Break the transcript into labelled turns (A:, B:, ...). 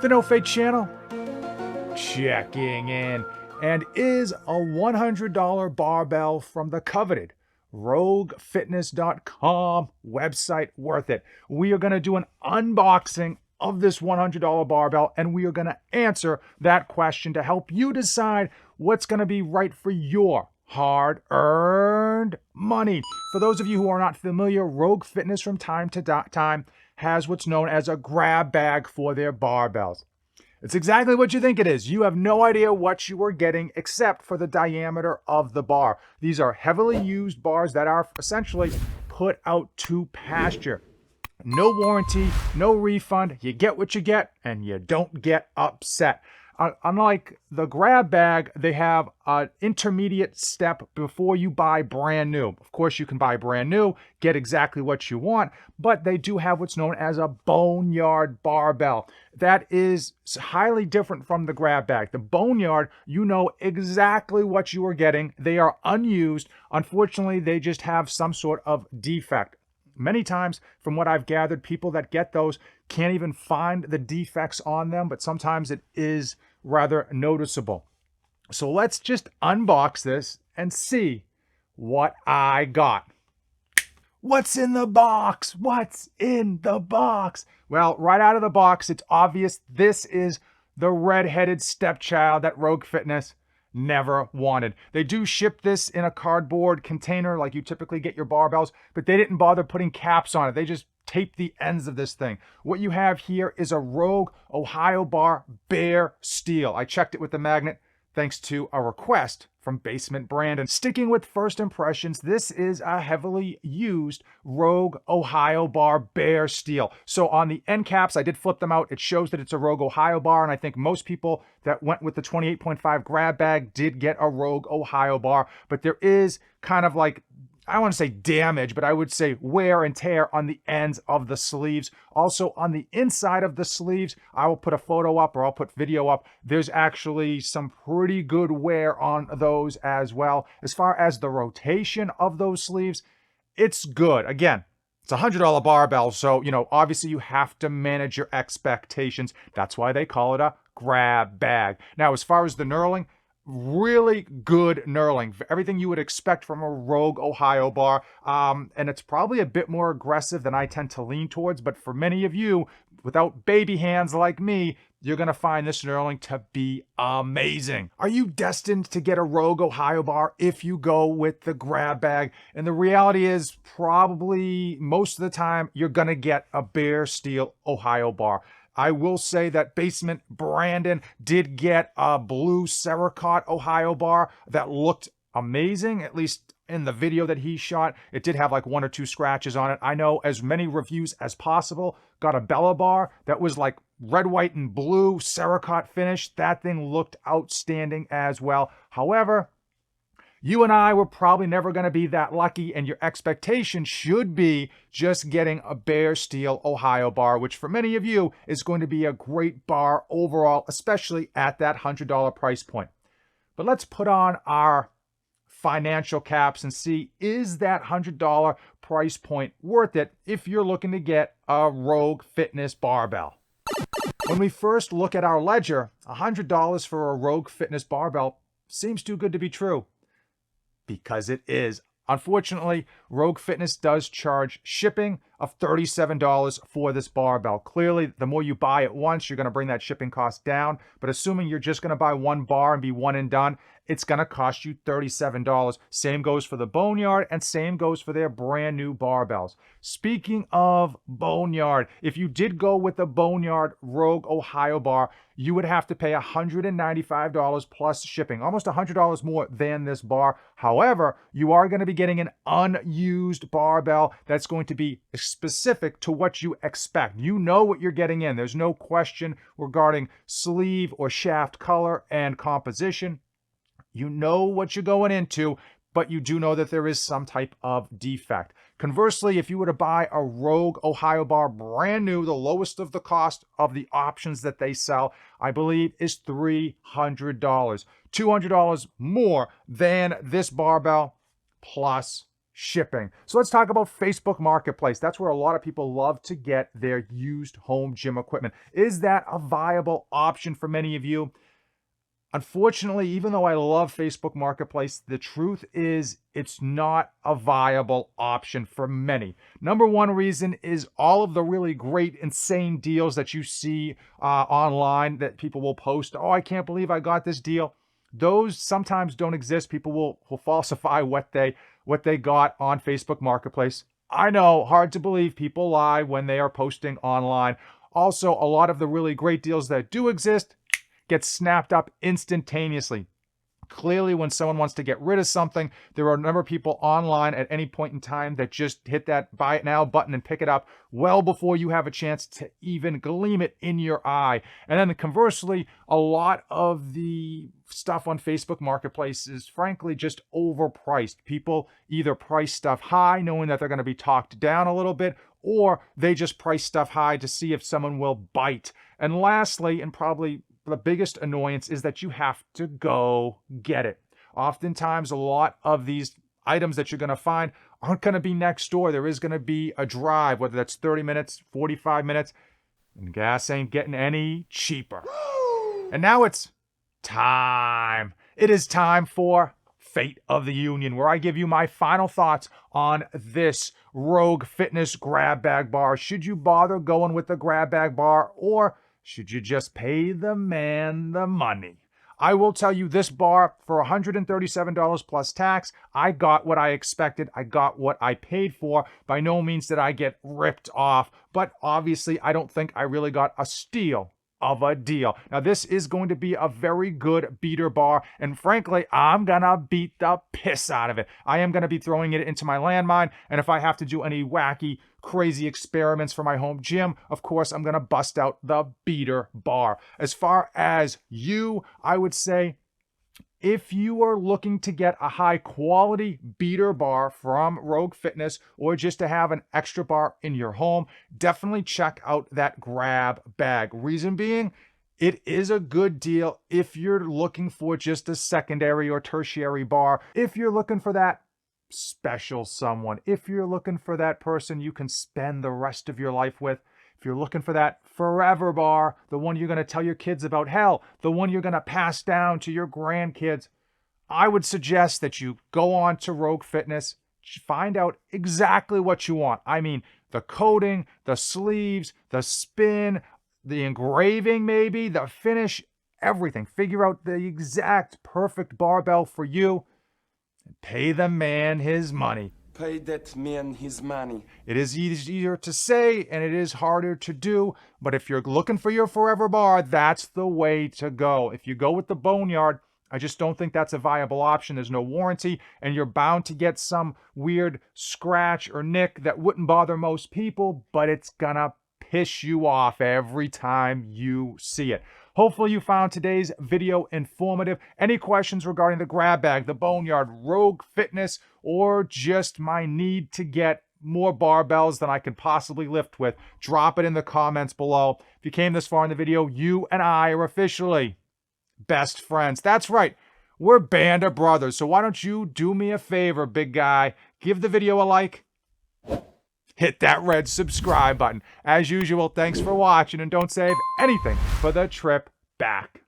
A: The No Fake channel checking in, and is a $100 barbell from the coveted roguefitness.com website worth it? We are going to do an unboxing of this $100 barbell, and we are going to answer that question to help you decide what's going to be right for your hard-earned money. For those of you who are not familiar, Rogue Fitness from time to time has what's known as a grab bag for their barbells. It's exactly what you think it is. You have no idea what you are getting except for the diameter of the bar. These are heavily used bars that are essentially put out to pasture. No warranty, no refund. You get what you get and you don't get upset. Unlike the grab bag, they have an intermediate step before you buy brand new. Of course, you can buy brand new, get exactly what you want, but they do have what's known as a Boneyard barbell. That is highly different from the grab bag. The Boneyard, you know exactly what you are getting. They are unused. Unfortunately, they just have some sort of defect. Many times, from what I've gathered, people that get those can't even find the defects on them, but sometimes it is rather noticeable. So let's just unbox this and see what I got. What's in the box? What's in the box? Well, right out of the box, it's obvious this is the red-headed stepchild that Rogue Fitness never wanted. They do ship this in a cardboard container like you typically get your barbells, but they didn't bother putting caps on it. They just taped the ends of this thing. What you have here is a Rogue Ohio Bar bare steel. I checked it with the magnet thanks to a request from Basement Brandon. Sticking with first impressions, this is a heavily used Rogue Ohio Bar bare steel. So on the end caps, I did flip them out. It shows that it's a Rogue Ohio Bar, and I think most people that went with the 28.5 grab bag did get a Rogue Ohio Bar, but there is kind of like, I don't want to say damage, but I would say wear and tear on the ends of the sleeves. Also on the inside of the sleeves, I will put a photo up or I'll put video up. There's actually some pretty good wear on those as well. As far as the rotation of those sleeves, it's good. Again, it's a $100 barbell, so, obviously you have to manage your expectations. That's why they call it a grab bag. Now, as far as the knurling, really good knurling. Everything you would expect from a Rogue Ohio bar. And it's probably a bit more aggressive than I tend to lean towards. But for many of you, without baby hands like me, you're going to find this knurling to be amazing. Are you destined to get a Rogue Ohio bar if you go with the grab bag? And the reality is probably most of the time you're going to get a bare steel Ohio bar. I will say that Basement Brandon did get a blue Cerakote Ohio bar that looked amazing, at least in the video that he shot. It did have like 1 or 2 scratches on it. I know as many reviews as possible got a Bella bar that was like red, white, and blue Cerakote finish. That thing looked outstanding as well. However, you and I were probably never going to be that lucky, and your expectation should be just getting a bare steel Ohio bar, which for many of you is going to be a great bar overall, especially at that $100 price point. But let's put on our financial caps and see, is that $100 price point worth it if you're looking to get a Rogue Fitness barbell? When we first look at our ledger, $100 for a Rogue Fitness barbell seems too good to be true. Because it is. Unfortunately, Rogue Fitness does charge shipping of $37 for this barbell. Clearly, the more you buy at once, you're going to bring that shipping cost down. But assuming you're just going to buy one bar and be one and done, it's going to cost you $37. Same goes for the Boneyard, and same goes for their brand new barbells. Speaking of Boneyard, if you did go with the Boneyard Rogue Ohio bar, you would have to pay $195 plus shipping, almost $100 more than this bar. However, you are going to be getting an unused barbell that's going to be specific to what you expect. You know what you're getting in. There's no question regarding sleeve or shaft color and composition. You know what you're going into, but you do know that there is some type of defect. Conversely, if you were to buy a Rogue Ohio bar brand new, the lowest of the cost of the options that they sell, I believe, is $300. $200 more than this barbell plus shipping. So let's talk about Facebook Marketplace. That's where a lot of people love to get their used home gym equipment. Is that a viable option for many of you? Unfortunately, even though I love Facebook Marketplace, the truth is it's not a viable option for many. Number one reason is all of the really great, insane deals that you see online that people will post. Oh, I can't believe I got this deal. Those sometimes don't exist. People will falsify what they got on Facebook Marketplace. I know, hard to believe, people lie when they are posting online. Also, a lot of the really great deals that do exist get snapped up instantaneously. Clearly, when someone wants to get rid of something, there are a number of people online at any point in time that just hit that buy it now button and pick it up well before you have a chance to even gleam it in your eye. And then conversely, a lot of the stuff on Facebook Marketplace is frankly just overpriced. People either price stuff high knowing that they're going to be talked down a little bit, or they just price stuff high to see if someone will bite. And lastly, and probably the biggest annoyance, is that you have to go get it. Oftentimes, a lot of these items that you're going to find aren't going to be next door. There is going to be a drive, whether that's 30 minutes, 45 minutes, and gas ain't getting any cheaper. And now it's time. It is time for Fate of the Union, where I give you my final thoughts on this Rogue Fitness grab bag bar. Should you bother going with the grab bag bar, or should you just pay the man the money? I will tell you, this bar, for $137 plus tax, I got what I expected. I got what I paid for. By no means did I get ripped off, but obviously I don't think I really got a steal of a deal. Now, this is going to be a very good beater bar, and frankly, I'm gonna beat the piss out of it. I am gonna be throwing it into my landmine, and if I have to do any wacky, crazy experiments for my home gym, of course, I'm gonna bust out the beater bar. As far as you, I would say, if you are looking to get a high quality beater bar from Rogue Fitness, or just to have an extra bar in your home, definitely check out that grab bag. Reason being, it is a good deal if you're looking for just a secondary or tertiary bar. If you're looking for that special someone, if you're looking for that person you can spend the rest of your life with, if you're looking for that forever bar, the one you're going to tell your kids about, hell, the one you're going to pass down to your grandkids, I would suggest that you go on to Rogue Fitness, find out exactly what you want. I mean, the coating, the sleeves, the spin, the engraving maybe, the finish, everything. Figure out the exact perfect barbell for you and pay the man his money.
B: Pay that man his money.
A: It is easier to say and it is harder to do, but if you're looking for your forever bar, that's the way to go. If you go with the Boneyard, I just don't think that's a viable option. There's no warranty, and you're bound to get some weird scratch or nick that wouldn't bother most people, but it's gonna piss you off every time you see it. Hopefully you found today's video informative. Any questions regarding the grab bag, the Boneyard, Rogue Fitness, or just my need to get more barbells than I can possibly lift with, drop it in the comments below. If you came this far in the video, you and I are officially best friends. That's right, we're band of brothers. So why don't you do me a favor, big guy? Give the video a like. Hit that red subscribe button. As usual, thanks for watching, and don't save anything for the trip back.